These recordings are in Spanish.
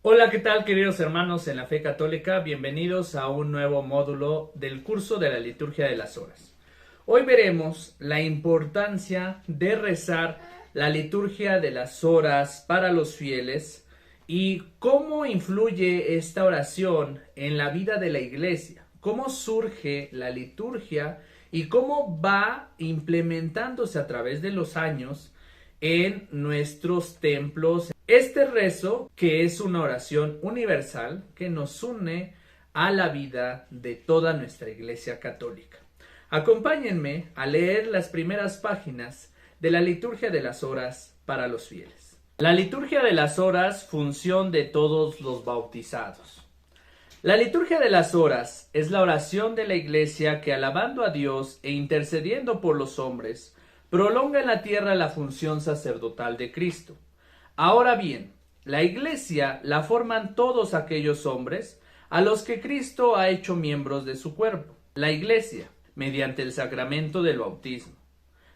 Hola, ¿qué tal, queridos hermanos en la fe católica? Bienvenidos a un nuevo módulo del curso de la liturgia de las horas. Hoy veremos la importancia de rezar la liturgia de las horas para los fieles y cómo influye esta oración en la vida de la iglesia, cómo surge la liturgia y cómo va implementándose a través de los años en nuestros templos. Este rezo, que es una oración universal que nos une a la vida de toda nuestra Iglesia Católica. Acompáñenme a leer las primeras páginas de la liturgia de las horas para los fieles. La liturgia de las horas, función de todos los bautizados. La liturgia de las horas es la oración de la Iglesia que, alabando a Dios e intercediendo por los hombres, prolonga en la tierra la función sacerdotal de Cristo. Ahora bien, la Iglesia la forman todos aquellos hombres a los que Cristo ha hecho miembros de su cuerpo. La Iglesia, mediante el sacramento del bautismo.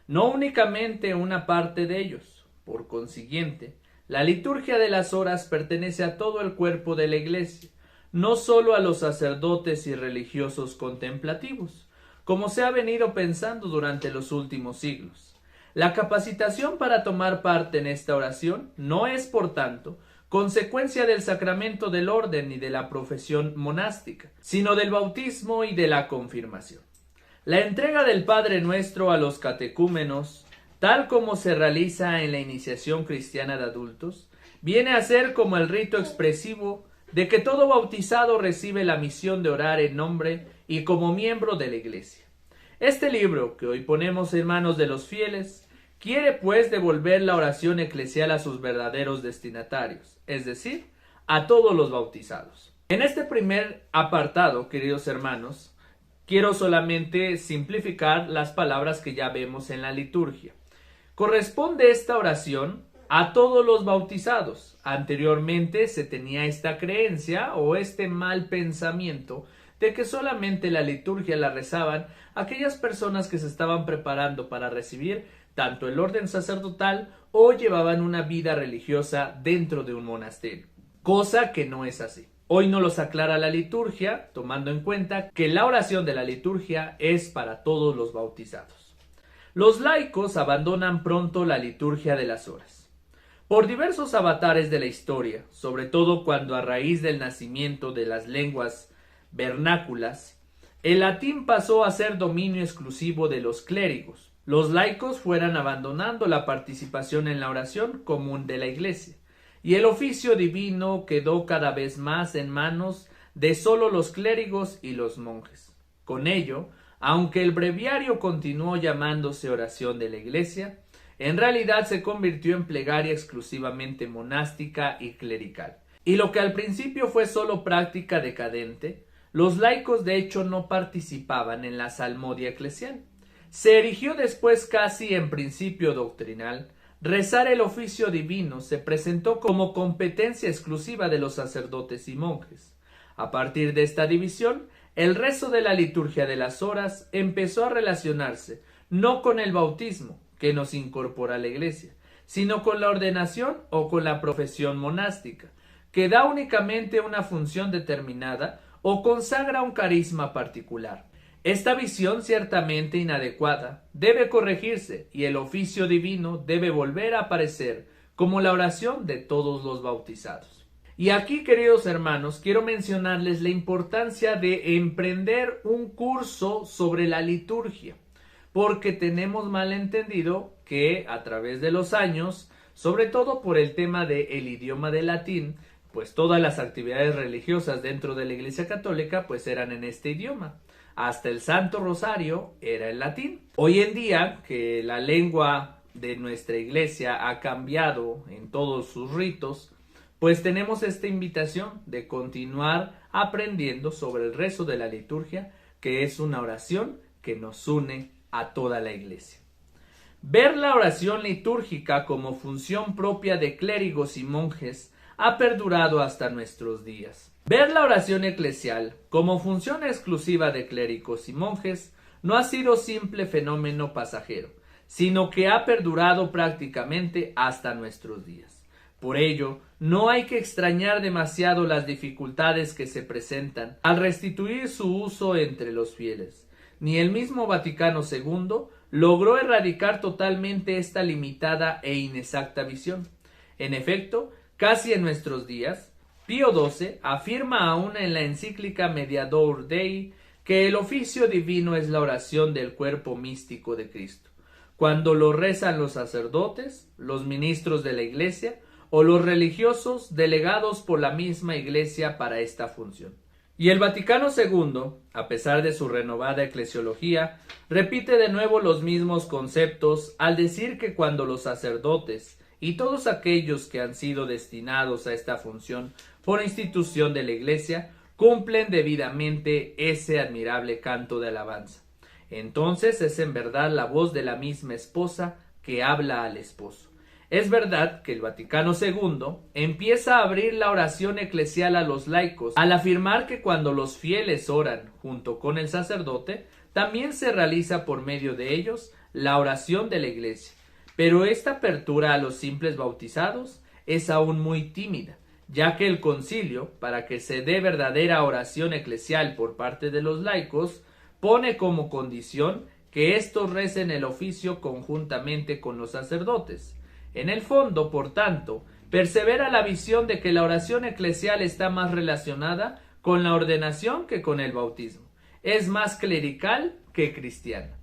No únicamente una parte de ellos. Por consiguiente, la liturgia de las horas pertenece a todo el cuerpo de la Iglesia, no solo a los sacerdotes y religiosos contemplativos, como se ha venido pensando durante los últimos siglos. La capacitación para tomar parte en esta oración no es, por tanto, consecuencia del sacramento del orden ni de la profesión monástica, sino del bautismo y de la confirmación. La entrega del Padre Nuestro a los catecúmenos, tal como se realiza en la iniciación cristiana de adultos, viene a ser como el rito expresivo de que todo bautizado recibe la misión de orar en nombre y como miembro de la Iglesia. Este libro, que hoy ponemos en manos de los fieles, quiere pues devolver la oración eclesial a sus verdaderos destinatarios, es decir, a todos los bautizados. En este primer apartado, queridos hermanos, quiero solamente simplificar las palabras que ya vemos en la liturgia. Corresponde esta oración a todos los bautizados. Anteriormente se tenía esta creencia o este mal pensamiento de que solamente la liturgia la rezaban aquellas personas que se estaban preparando para recibir tanto el orden sacerdotal o llevaban una vida religiosa dentro de un monasterio, cosa que no es así. Hoy nos los aclara la liturgia, tomando en cuenta que la oración de la liturgia es para todos los bautizados. Los laicos abandonan pronto la liturgia de las horas. Por diversos avatares de la historia, sobre todo cuando a raíz del nacimiento de las lenguas vernáculas, el latín pasó a ser dominio exclusivo de los clérigos. Los laicos fueron abandonando la participación en la oración común de la Iglesia, y el oficio divino quedó cada vez más en manos de solo los clérigos y los monjes. Con ello, aunque el breviario continuó llamándose oración de la Iglesia, en realidad se convirtió en plegaria exclusivamente monástica y clerical. Y lo que al principio fue solo práctica decadente, los laicos de hecho no participaban en la salmodia eclesial. Se erigió después casi en principio doctrinal. Rezar el oficio divino se presentó como competencia exclusiva de los sacerdotes y monjes. A partir de esta división, el rezo de la liturgia de las horas empezó a relacionarse no con el bautismo, que nos incorpora a la Iglesia, sino con la ordenación o con la profesión monástica, que da únicamente una función determinada o consagra un carisma particular. Esta visión, ciertamente inadecuada, debe corregirse y el oficio divino debe volver a aparecer como la oración de todos los bautizados. Y aquí, queridos hermanos, quiero mencionarles la importancia de emprender un curso sobre la liturgia, porque tenemos mal entendido que a través de los años, sobre todo por el tema del idioma del latín, pues todas las actividades religiosas dentro de la Iglesia Católica pues eran en este idioma. Hasta el Santo Rosario era en latín. Hoy en día, que la lengua de nuestra Iglesia ha cambiado en todos sus ritos, pues tenemos esta invitación de continuar aprendiendo sobre el rezo de la liturgia, que es una oración que nos une a toda la Iglesia. Ver la oración litúrgica como función propia de clérigos y monjes ha perdurado hasta nuestros días. Ver la oración eclesial como función exclusiva de clérigos y monjes no ha sido simple fenómeno pasajero, sino que ha perdurado prácticamente hasta nuestros días. Por ello, no hay que extrañar demasiado las dificultades que se presentan al restituir su uso entre los fieles. Ni el mismo Vaticano II logró erradicar totalmente esta limitada e inexacta visión. En efecto, casi en nuestros días, Pío XII afirma aún en la encíclica Mediator Dei que el oficio divino es la oración del cuerpo místico de Cristo, cuando lo rezan los sacerdotes, los ministros de la Iglesia o los religiosos delegados por la misma Iglesia para esta función. Y el Vaticano II, a pesar de su renovada eclesiología, repite de nuevo los mismos conceptos al decir que cuando los sacerdotes y todos aquellos que han sido destinados a esta función por institución de la Iglesia cumplen debidamente ese admirable canto de alabanza, entonces es en verdad la voz de la misma esposa que habla al esposo. Es verdad que el Vaticano II empieza a abrir la oración eclesial a los laicos al afirmar que cuando los fieles oran junto con el sacerdote, también se realiza por medio de ellos la oración de la Iglesia. Pero esta apertura a los simples bautizados es aún muy tímida, ya que el concilio, para que se dé verdadera oración eclesial por parte de los laicos, pone como condición que éstos recen el oficio conjuntamente con los sacerdotes. En el fondo, por tanto, persevera la visión de que la oración eclesial está más relacionada con la ordenación que con el bautismo. Es más clerical que cristiana.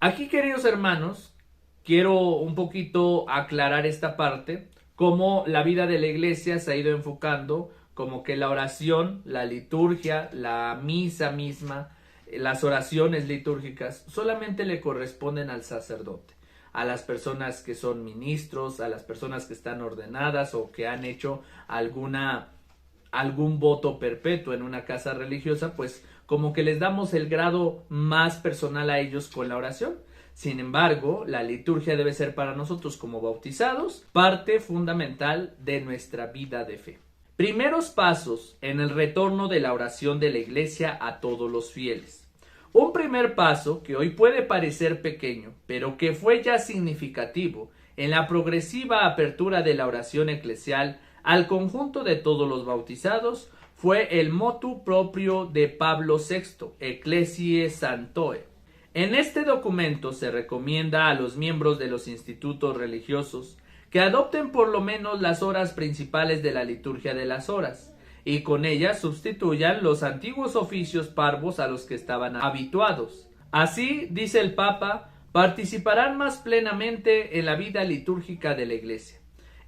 Aquí, queridos hermanos, quiero un poquito aclarar esta parte, cómo la vida de la Iglesia se ha ido enfocando, como que la oración, la liturgia, la misa misma, las oraciones litúrgicas solamente le corresponden al sacerdote, a las personas que son ministros, a las personas que están ordenadas o que han hecho algún voto perpetuo en una casa religiosa, pues como que les damos el grado más personal a ellos con la oración. Sin embargo, la liturgia debe ser para nosotros como bautizados parte fundamental de nuestra vida de fe. Primeros pasos en el retorno de la oración de la Iglesia a todos los fieles. Un primer paso que hoy puede parecer pequeño, pero que fue ya significativo en la progresiva apertura de la oración eclesial al conjunto de todos los bautizados, fue el motu proprio de Pablo VI, Ecclesiae Sanctoe. En este documento se recomienda a los miembros de los institutos religiosos que adopten por lo menos las horas principales de la liturgia de las horas, y con ellas sustituyan los antiguos oficios parvos a los que estaban habituados. Así, dice el Papa, participarán más plenamente en la vida litúrgica de la Iglesia.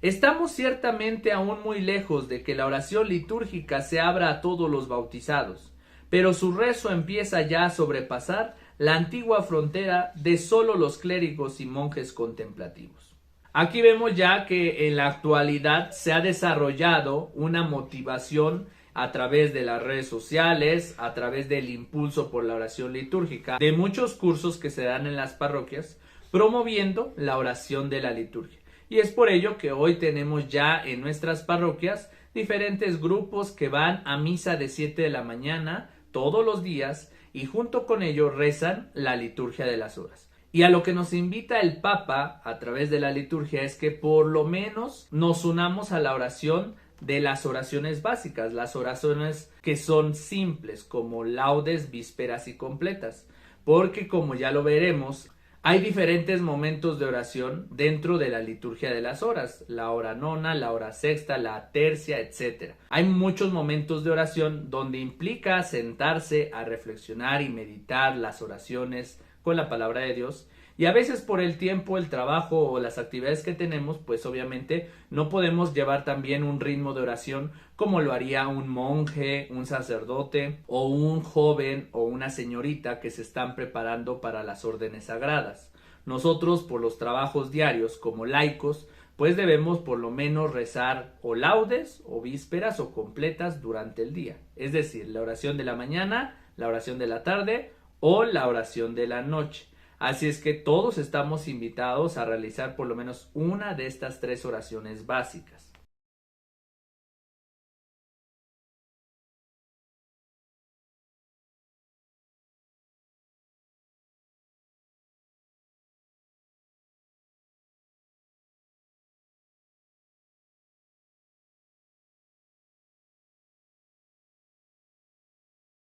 Estamos ciertamente aún muy lejos de que la oración litúrgica se abra a todos los bautizados, pero su rezo empieza ya a sobrepasar la antigua frontera de solo los clérigos y monjes contemplativos. Aquí vemos ya que en la actualidad se ha desarrollado una motivación a través de las redes sociales, a través del impulso por la oración litúrgica, de muchos cursos que se dan en las parroquias, promoviendo la oración de la liturgia. Y es por ello que hoy tenemos ya en nuestras parroquias diferentes grupos que van a misa de 7 de la mañana todos los días y junto con ello rezan la liturgia de las horas. Y a lo que nos invita el Papa a través de la liturgia es que por lo menos nos unamos a la oración de las oraciones básicas, las oraciones que son simples como laudes, vísperas y completas, porque como ya lo veremos, hay diferentes momentos de oración dentro de la liturgia de las horas, la hora nona, la hora sexta, la tercia, etc. Hay muchos momentos de oración donde implica sentarse a reflexionar y meditar las oraciones con la palabra de Dios, y a veces por el tiempo, el trabajo o las actividades que tenemos, pues obviamente no podemos llevar también un ritmo de oración como lo haría un monje, un sacerdote o un joven o una señorita que se están preparando para las órdenes sagradas. Nosotros, por los trabajos diarios como laicos, pues debemos por lo menos rezar o laudes o vísperas o completas durante el día, es decir, la oración de la mañana, la oración de la tarde o la oración de la noche. Así es que todos estamos invitados a realizar por lo menos una de estas 3 oraciones básicas.